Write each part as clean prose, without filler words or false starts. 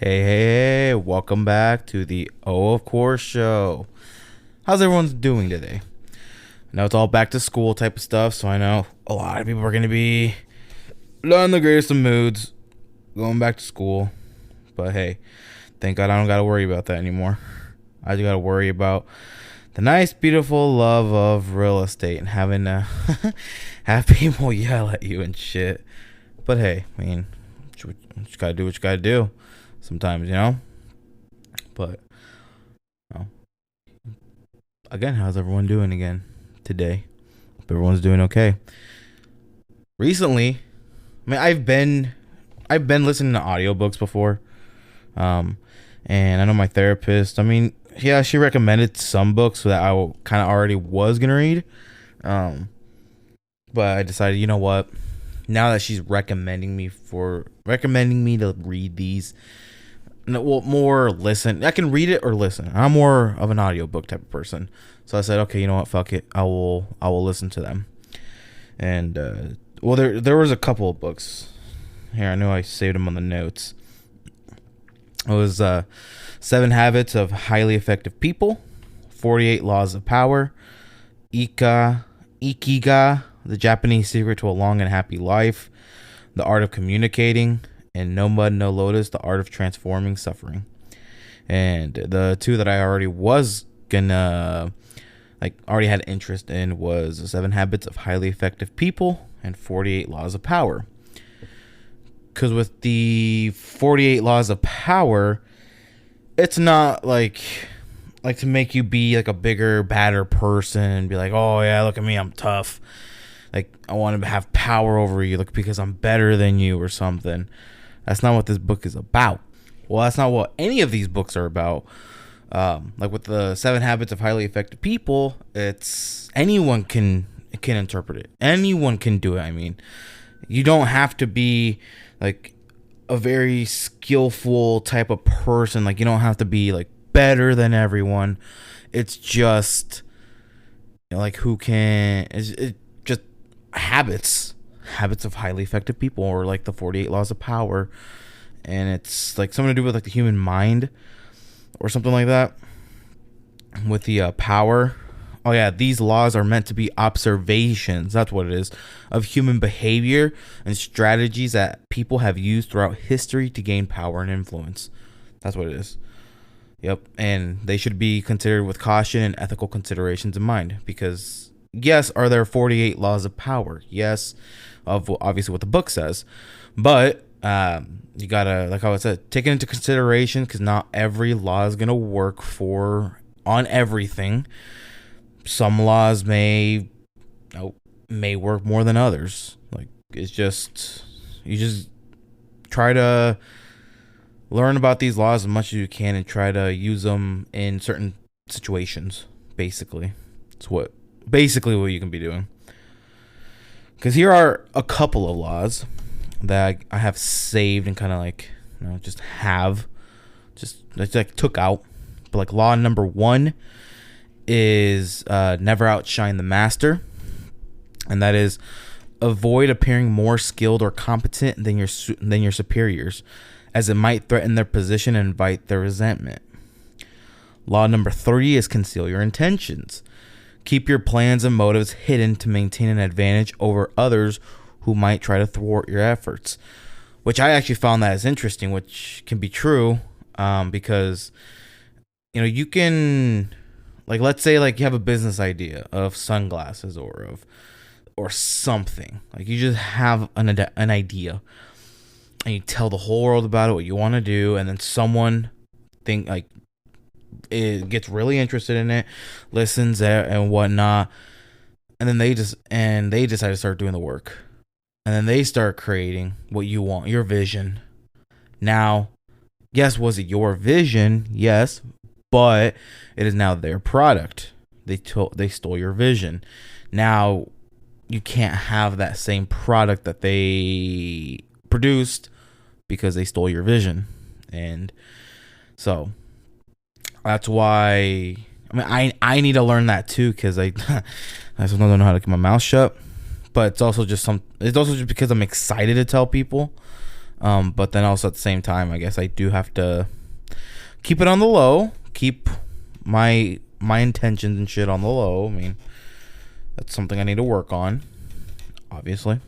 Hey, welcome back to the of course show. How's everyone doing today? Now it's all back to school type of stuff, so I know a lot of people are going to be not in the greatest of moods going back to school. But hey, thank God I don't got to worry about that anymore. I just got to worry about the nice, beautiful love of real estate and having to have people yell at you and shit. But hey, I mean, you got to do what you got to do. Sometimes, but again, how's everyone doing again today? Hope everyone's doing okay. Recently, I mean, I've been listening to audiobooks before, and I know my therapist. I mean, yeah, she recommended some books that I kind of already was gonna read, but I decided, you know what? Now that she's recommending me to read these. No, well, more listen. I can read it or listen. I'm more of an audiobook type of person. So I said, okay, you know what? Fuck it. I will listen to them. And there was a couple of books here. I know I saved them on the notes. It was 7 Habits of Highly Effective People, 48 Laws of Power, Ikigai, The Japanese Secret to a Long and Happy Life, The Art of Communicating, and No Mud, No Lotus, The Art of Transforming Suffering. And the two that I already was already had interest in was 7 Habits of Highly Effective People and 48 Laws of Power. Because with the 48 Laws of Power, it's not like to make you be like a bigger, badder person and be like, oh yeah, look at me, I'm tough. Like, I want to have power over you, because I'm better than you or something. That's not what this book is about. Well, that's not what any of these books are about. Like with the 7 Habits of Highly Effective People, it's anyone can interpret it. Anyone can do it. I mean, you don't have to be like a very skillful type of person. Like, you don't have to be like better than everyone. It's just who can. It's just habits of highly effective people, or like the 48 Laws of Power, and it's like something to do with like the human mind or something like that with the power. Oh yeah, these laws are meant to be observations, that's what it is, of human behavior and strategies that people have used throughout history to gain power and influence. That's what it is. Yep. And they should be considered with caution and ethical considerations in mind, because yes, are there 48 laws of power? Yes, of obviously what the book says, but you gotta, like I said, take it into consideration, because not every law is gonna work on everything. Some laws may work more than others. Like, it's just, you just try to learn about these laws as much as you can and try to use them in certain situations. Basically, it's what you can be doing. Because here are a couple of laws that I have saved and kind of just took out. But like law number 1 is never outshine the master. And that is avoid appearing more skilled or competent than your superiors, as it might threaten their position and invite their resentment. Law number 3 is conceal your intentions. Keep your plans and motives hidden to maintain an advantage over others who might try to thwart your efforts. Which I actually found that is interesting, which can be true, because you can, like, let's say like you have a business idea of sunglasses or something. Like, you just have an idea and you tell the whole world about it, what you want to do, and then someone it gets really interested in it, listens and whatnot, and then they decide to start doing the work, and then they start creating what you want, your vision. Now, yes, was it your vision? Yes, but it is now their product. They stole your vision. Now you can't have that same product that they produced because they stole your vision. And so that's why, I need to learn that too, because I sometimes don't know how to keep my mouth shut. But it's also just because I'm excited to tell people But then also at the same time, I guess I do have to keep it on the low, keep my intentions and shit on the low. I mean, that's something I need to work on, obviously.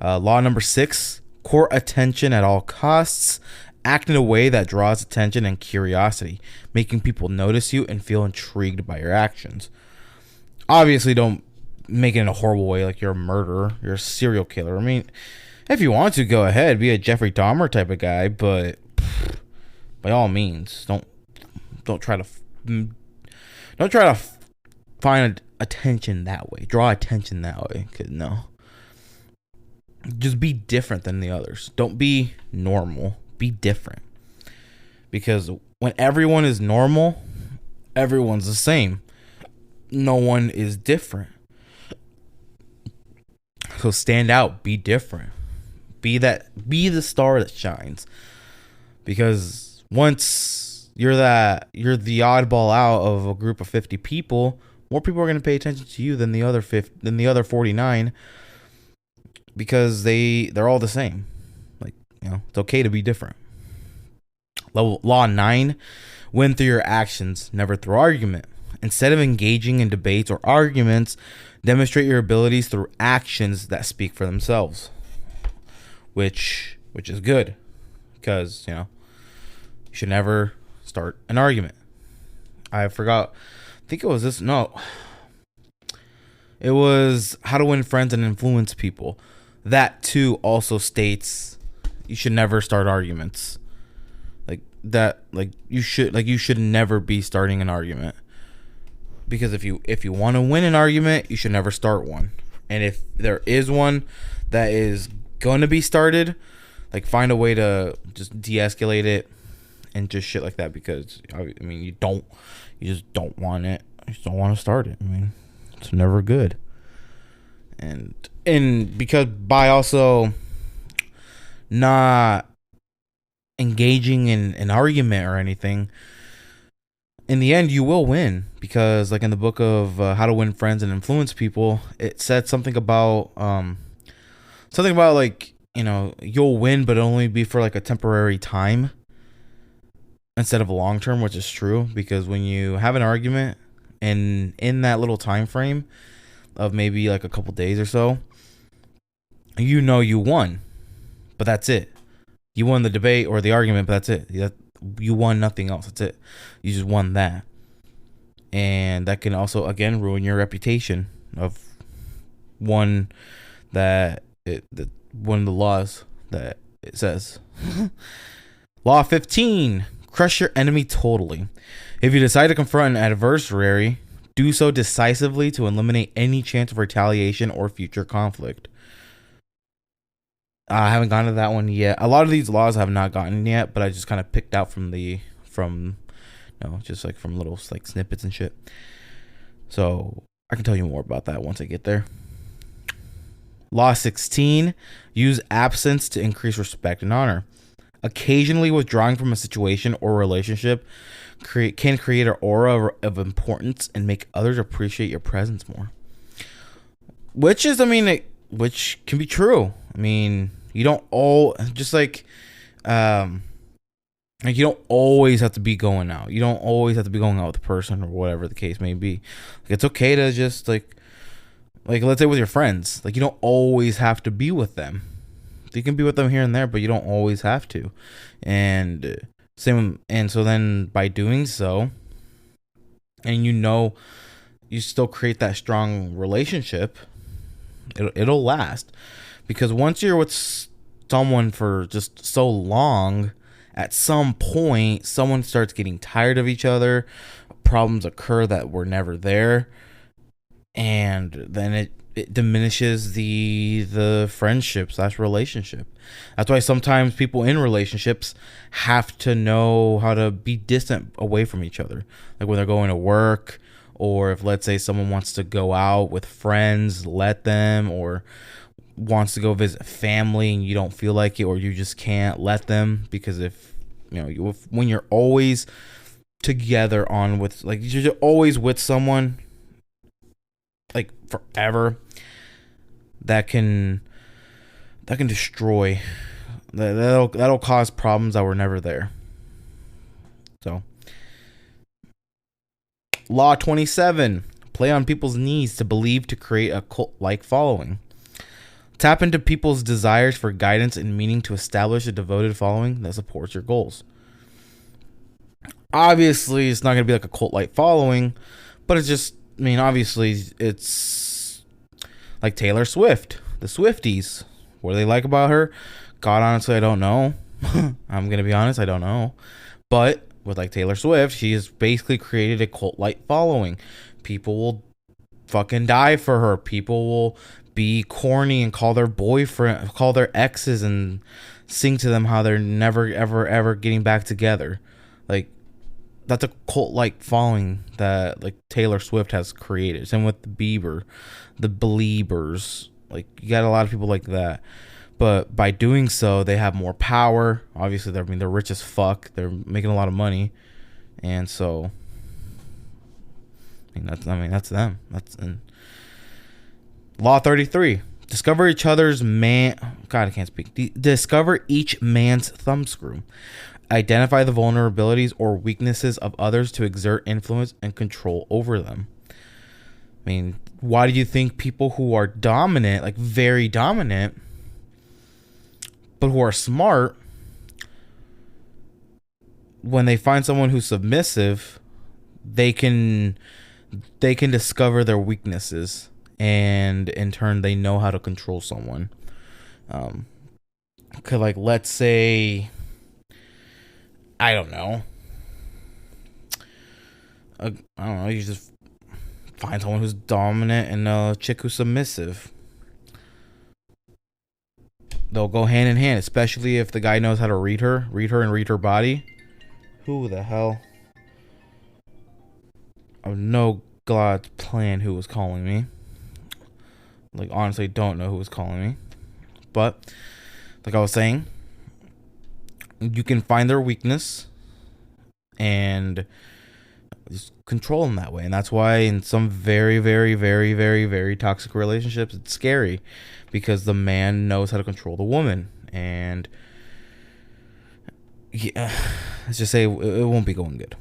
Law number 6, court attention at all costs. Act in a way that draws attention and curiosity, making people notice you and feel intrigued by your actions. Obviously, don't make it in a horrible way like you're a murderer, you're a serial killer. I mean, if you want to, go ahead, be a Jeffrey Dahmer type of guy, but by all means, don't try to find attention that way. Draw attention that way. 'Cause no. Just be different than the others. Don't be normal. Be different. Because when everyone is normal, everyone's the same. No one is different. So stand out. Be different. Be the star that shines. Because once you're the oddball out of a group of 50 people, more people are going to pay attention to you than the other 49, because they're all the same. Like, it's okay to be different. Law 9, win through your actions, never through argument. Instead of engaging in debates or arguments, demonstrate your abilities through actions that speak for themselves. Which is good, because you should never start an argument. I forgot. I think it was this. No, it was How to Win Friends and Influence People. That too also states you should never start arguments. You should never be starting an argument. Because if you want to win an argument, you should never start one. And if there is one that is going to be started, find a way to just de-escalate it and just shit like that. Because you just don't want it. You just don't want to start it. I mean, it's never good. And because by also not engaging in an argument or anything, in the end you will win. Because in the book of How to Win Friends and Influence People, it said something about you'll win, but only be for a temporary time instead of a long term, which is true. Because when you have an argument and in that little time frame of maybe a couple days or so, you won, but that's it. You won the debate or the argument, but that's it. You won nothing else. That's it. You just won that. And that can also, again, ruin your reputation of one of the laws that it says. Law 15, crush your enemy totally. If you decide to confront an adversary, do so decisively to eliminate any chance of retaliation or future conflict. I haven't gotten to that one yet. A lot of these laws I have not gotten yet, but I just kind of picked out from little snippets and shit. So I can tell you more about that once I get there. Law 16, use absence to increase respect and honor. Occasionally withdrawing from a situation or relationship can create an aura of importance and make others appreciate your presence more. Which can be true. I mean, you don't you don't always have to be going out. You don't always have to be going out with a person or whatever the case may be. It's okay to just let's say with your friends. You don't always have to be with them. You can be with them here and there, but you don't always have to. And so then by doing so, and you still create that strong relationship, it'll last. Because once you're with someone for just so long, at some point, someone starts getting tired of each other. Problems occur that were never there. And then it diminishes the friendship / relationship. That's why sometimes people in relationships have to know how to be distant away from each other. When they're going to work, or if, let's say, someone wants to go out with friends, let them, or wants to go visit family and you don't feel like it, or you just can't let them. Because when you're always together you're always with someone forever, that can destroy That'll cause problems that were never there. So, Law 27. Play on people's needs to believe to create a cult-like following. Tap into people's desires for guidance and meaning to establish a devoted following that supports your goals. Obviously, it's not going to be like a cult-like following, but it's just, I mean, obviously, it's like Taylor Swift, the Swifties. What do they like about her? God, honestly, I don't know. I'm going to be honest, I don't know. But with like Taylor Swift, she has basically created a cult-like following. People will fucking die for her. People will be corny and call their boyfriend, call their exes and sing to them how they're never, ever, ever getting back together. Like, that's a cult-like following that like Taylor Swift has created. Same with Bieber, the Beliebers. Like, you got a lot of people like that. But by doing so, they have more power. Obviously, they're rich as fuck. They're making a lot of money, and so that's them. That's in Law 33. Discover each other's man. God, I can't speak. Discover each man's thumbscrew. Identify the vulnerabilities or weaknesses of others to exert influence and control over them. I mean, why do you think people who are dominant, like very dominant, but who are smart, when they find someone who's submissive, they can discover their weaknesses, and in turn they know how to control someone. Cause like, let's say, I don't know, you just find someone who's dominant and a chick who's submissive. They'll go hand in hand, especially if the guy knows how to read her and read her body. Who the hell? I have no God's plan who was calling me. Like, honestly, don't know who was calling me. But, like I was saying, you can find their weakness and just control them that way. And that's why in some very, very, very, very, very toxic relationships, it's scary. Because the man knows how to control the woman. And yeah, let's just say it won't be going good.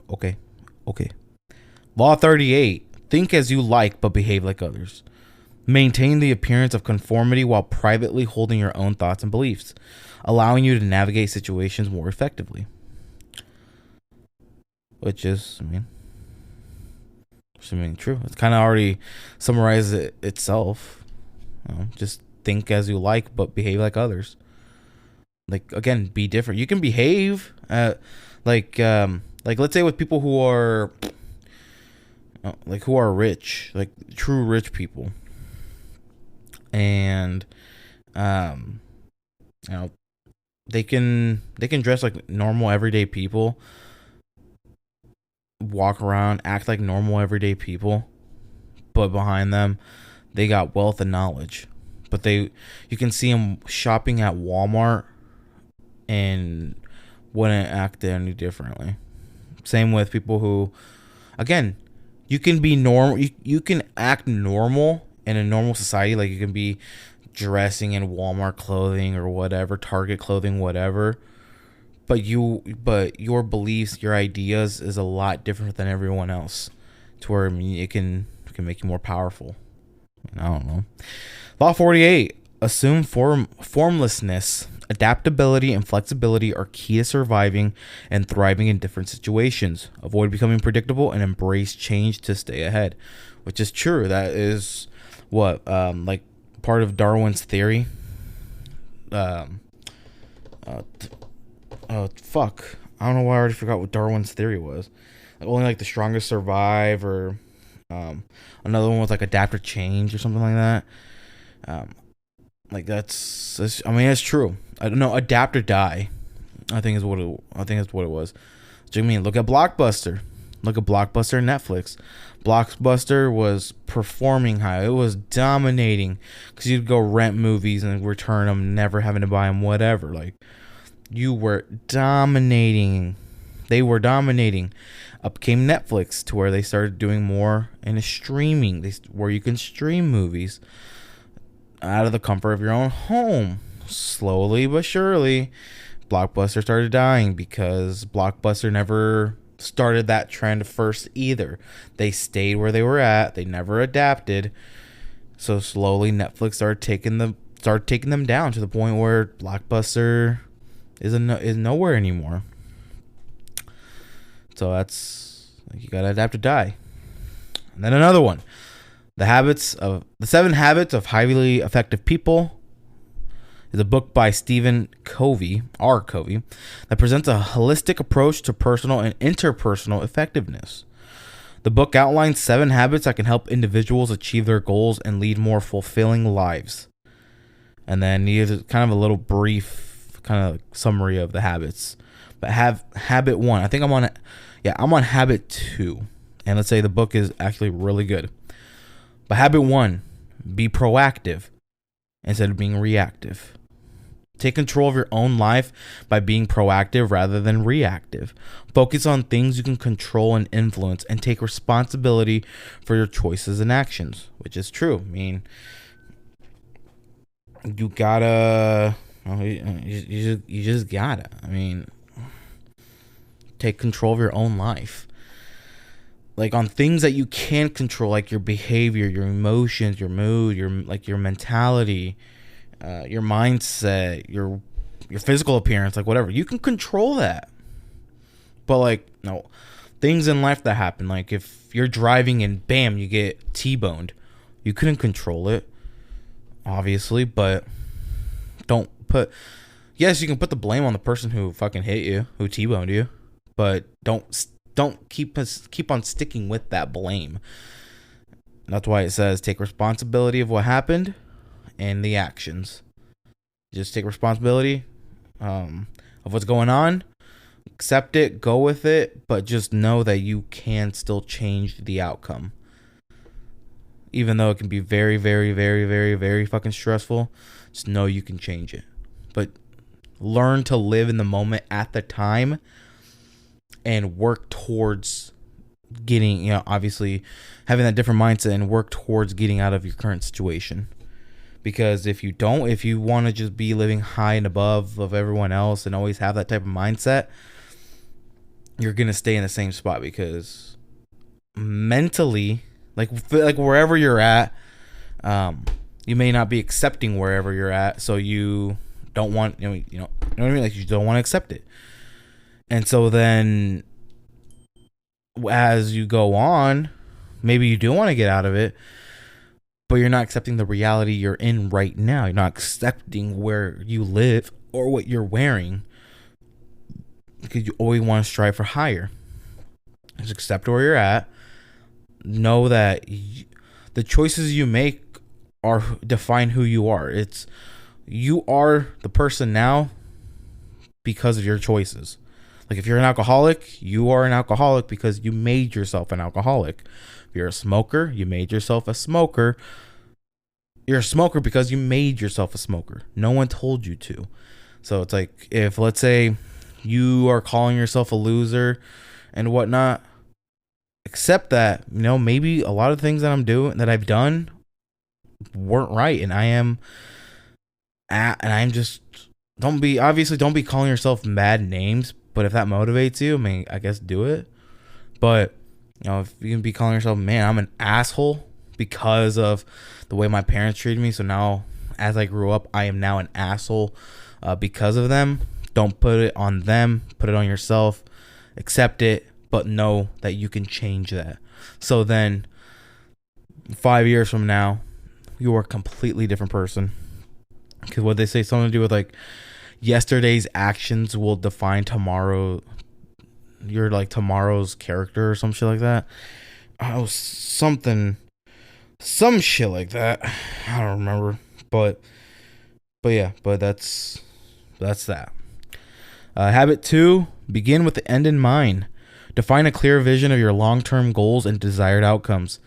Okay. Law 38. Think as you like, but behave like others. Maintain the appearance of conformity while privately holding your own thoughts and beliefs, allowing you to navigate situations more effectively. Which is, true. It's kind of already summarized it itself. Just think as you like, but behave like others. Like, again, be different. You can behave like let's say with people who are rich, like true rich people, and they can dress like normal everyday people, walk around, act like normal everyday people, but behind them they got wealth and knowledge. But you can see them shopping at Walmart and wouldn't act any differently. Same with people who, again, you can be normal. You can act normal in a normal society. Like, you can be dressing in Walmart clothing or whatever, Target clothing, whatever. But your beliefs, your ideas is a lot different than everyone else. To where it can make you more powerful. I don't know. Law 48. Assume formlessness. Adaptability and flexibility are key to surviving and thriving in different situations. Avoid becoming predictable and embrace change to stay ahead. Which is true. That is what like part of Darwin's theory. Fuck. I don't know why I already forgot what Darwin's theory was. Like, only like the strongest survive, or another one was like adapt or change or something like that. Like that's true. I don't know, adapt or die. I think that's what it was. Do you mean look at Blockbuster? Look at Blockbuster and Netflix. Blockbuster was performing high. It was dominating because you'd go rent movies and return them, never having to buy them, whatever. Like, you were dominating. They were dominating. Up came Netflix, to where they started doing more in a streaming, where you can stream movies out of the comfort of your own home. slowly but surely, Blockbuster started dying because Blockbuster never started that trend first either. They stayed where they were at. They never adapted. So slowly Netflix started taking them down to the point where Blockbuster is nowhere anymore. So that's, like, you gotta adapt or die. And then another one, the 7 Habits of Highly Effective People, is a book by Stephen Covey, that presents a holistic approach to personal and interpersonal effectiveness. The book outlines 7 habits that can help individuals achieve their goals and lead more fulfilling lives. And then here's kind of a little brief kind of summary of the habits. But habit 1. I think I'm on habit 2. And let's say the book is actually really good. But habit 1, be proactive instead of being reactive. Take control of your own life by being proactive rather than reactive. Focus on things you can control and influence, and take responsibility for your choices and actions, which is true. I mean, you gotta, you just gotta. I mean, take control of your own life. Like, on things that you can't control, like your behavior, your emotions, your mood, your mentality, your mindset, your physical appearance, like whatever. You can control that. But like, no, things in life that happen, like if you're driving and bam, you get T-boned, you couldn't control it, obviously, but yes, you can put the blame on the person who fucking hit you, who T-boned you, but don't keep on sticking with that blame. That's why it says take responsibility of what happened and the actions. Just take responsibility of what's going on, accept it, go with it, but just know that you can still change the outcome. Even though it can be very, very, very, very, very fucking stressful, just know you can change it. But learn to live in the moment at the time and work towards getting, obviously having that different mindset and work towards getting out of your current situation. Because if you want to just be living high and above of everyone else and always have that type of mindset, you're going to stay in the same spot, because mentally, like wherever you're at, you may not be accepting wherever you're at. So you don't want, you know what I mean? Like, you don't want to accept it. And so then as you go on, maybe you do want to get out of it, but you're not accepting the reality you're in right now. You're not accepting where you live or what you're wearing, because you always want to strive for higher. Just accept where you're at. Know that the choices you make define who you are. You are the person now because of your choices. Like, if you're an alcoholic, you are an alcoholic because you made yourself an alcoholic. If you're a smoker, you made yourself a smoker. You're a smoker because you made yourself a smoker. No one told you to. So it's like, if, let's say, you are calling yourself a loser and whatnot, accept that, maybe a lot of things that I've done weren't right, and I'm just, don't be calling yourself bad names. But if that motivates you, I mean, I guess do it. But, if you can be calling yourself, man, I'm an asshole because of the way my parents treated me. So now, as I grew up, I am now an asshole because of them. Don't put it on them. Put it on yourself. Accept it, but know that you can change that. So then, 5 years from now, you are a completely different person. Because what they say, something to do with like, yesterday's actions will define tomorrow. You're like tomorrow's character or some shit like that. Oh, some shit like that. I don't remember, but yeah, but that's that. Habit 2: begin with the end in mind. Define a clear vision of your long-term goals and desired outcomes.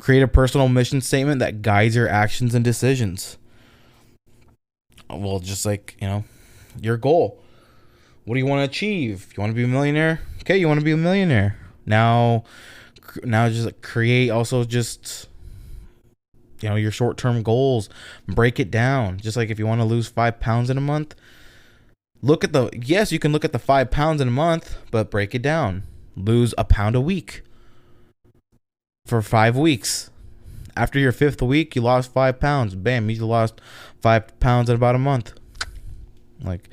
Create a personal mission statement that guides your actions and decisions. Well, just like, your goal. What do you want to achieve? You want to be a millionaire? Okay, you want to be a millionaire. Now just create, also just your short-term goals, break it down. Just like if you want to lose 5 pounds in a month, you can look at the 5 pounds in a month, but break it down. Lose a pound a week for 5 weeks. After your fifth week, you lost 5 pounds. Bam, you lost 5 pounds in about a month. Like,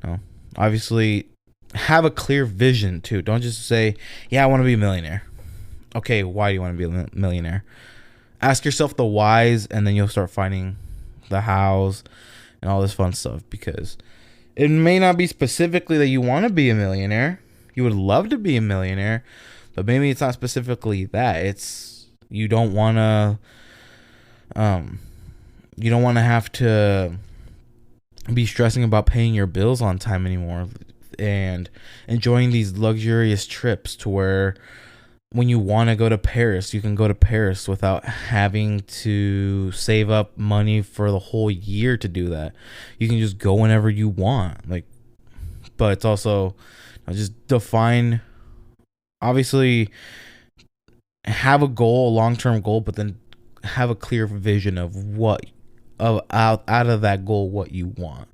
no, obviously have a clear vision too. Don't just say, yeah, I want to be a millionaire. Okay, why do you want to be a millionaire? Ask yourself the whys, and then you'll start finding the hows and all this fun stuff, because it may not be specifically that you want to be a millionaire. You would love to be a millionaire, but maybe it's not specifically that. It's you don't want to have to be stressing about paying your bills on time anymore, and enjoying these luxurious trips to where when you want to go to Paris, you can go to Paris without having to save up money for the whole year to do that. You can just go whenever you want. Like, but it's also just define, obviously have a goal, a long-term goal, but then have a clear vision of out of that goal, what you want.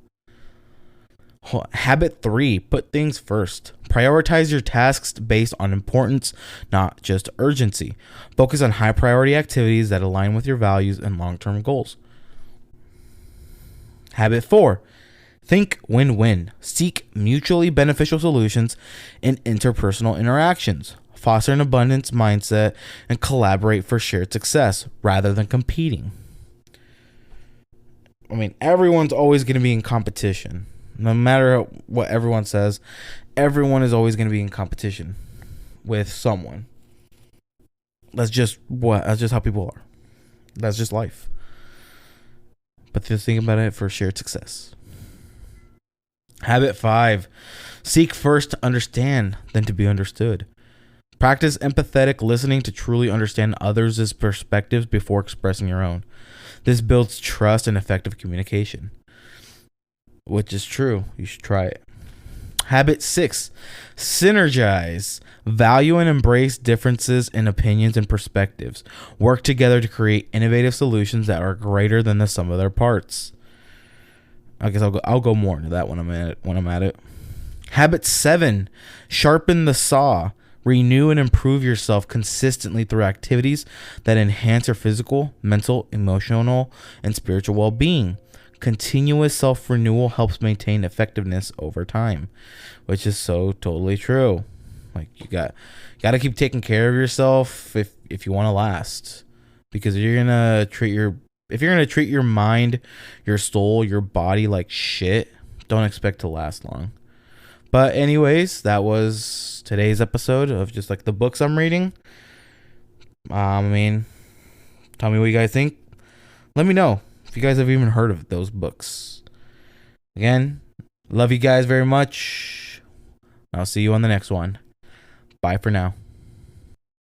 Habit 3, put things first. Prioritize your tasks based on importance, not just urgency. Focus on high priority activities that align with your values and long-term goals. Habit 4, think win-win. Seek mutually beneficial solutions in interpersonal interactions. Foster an abundance mindset and collaborate for shared success rather than competing. I mean, everyone's always going to be in competition. No matter what everyone says, everyone is always going to be in competition with someone. That's just how people are. That's just life. But just think about it for shared success. Habit 5, seek first to understand, then to be understood. Practice empathetic listening to truly understand others' perspectives before expressing your own. This builds trust and effective communication. Which is true. You should try it. Habit 6, synergize. Value and embrace differences in opinions and perspectives. Work together to create innovative solutions that are greater than the sum of their parts. I guess I'll go more into that when I'm at it. Habit 7, sharpen the saw. Renew and improve yourself consistently through activities that enhance your physical, mental, emotional, and spiritual well-being. Continuous self-renewal helps maintain effectiveness over time, which is so totally true. Like, you got to keep taking care of yourself if you want to last, because if you're gonna treat your mind, your soul, your body like shit, don't expect to last long. But anyways, that was today's episode of just like the books I'm reading. I mean, tell me what you guys think. Let me know if you guys have even heard of those books. Again, love you guys very much. I'll see you on the next one. Bye for now.